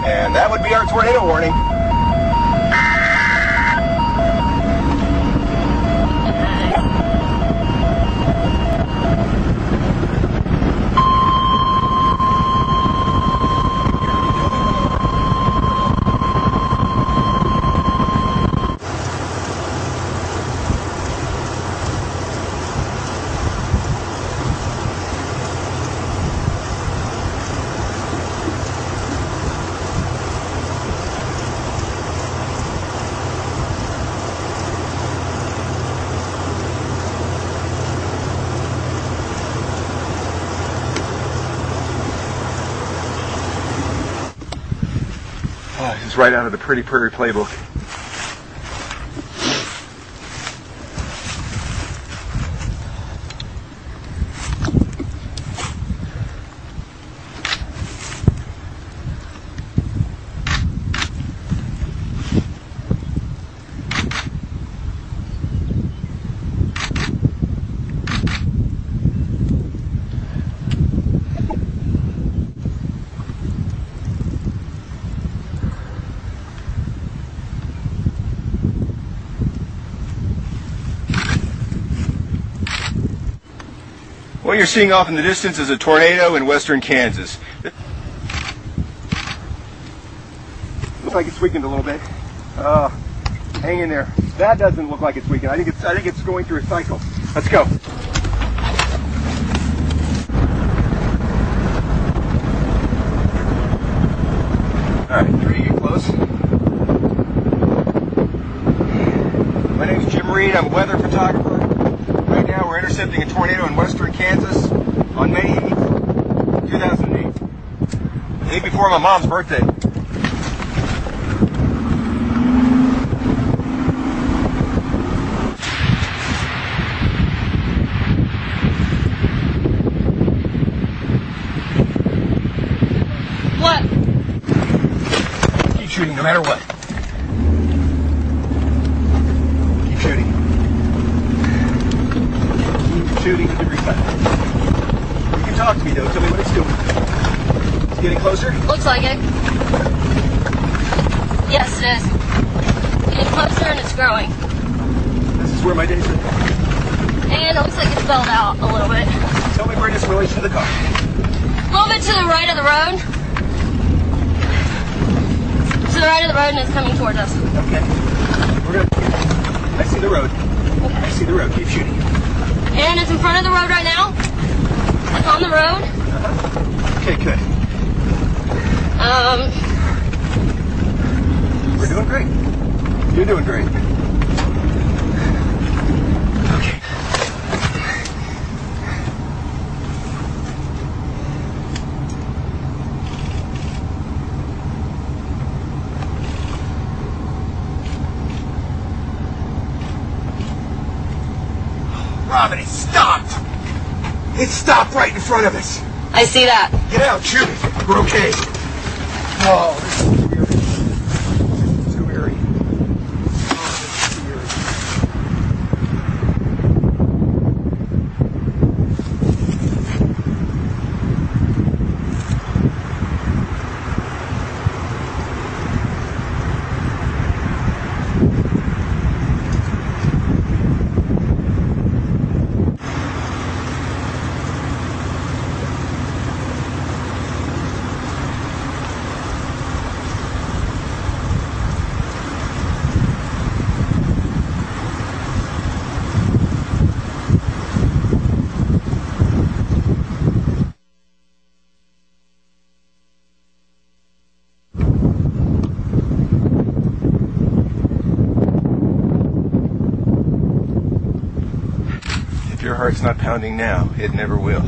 And that would be our tornado warning. It's right out of the Pretty Prairie playbook. What you're seeing off in the distance is a tornado in western Kansas. Looks like it's weakened a little bit. Hang in there. That doesn't look like it's weakened. I think it's going through a cycle. Let's go. All right, try to get close. My name's Jim Reed. I'm a weather photographer. Right now we're intercepting a tornado in western Kansas on May 8th, 2008. The day before my mom's birthday. What? Keep shooting no matter what. Keep shooting. Shooting with every cut. You can talk to me though. Tell me what it's doing. It's getting closer? Looks like it. Yes, it is. Getting closer and it's growing. This is where my days are. And it looks like it's spelled out a little bit. Tell me where this relates to the car. A little bit to the right of the road. To the right of the road, and it's coming towards us. Okay. I see the road. Okay. I see the road. Keep shooting. And it's in front of the road right now. It's on the road. Okay, good. We're doing great. You're doing great. Okay. Robin, it stopped! It stopped right in front of us! I see that. Get out, shoot it! We're okay. Oh, this is weird. This is too eerie. Oh, this is too eerie. If your heart's not pounding now, it never will.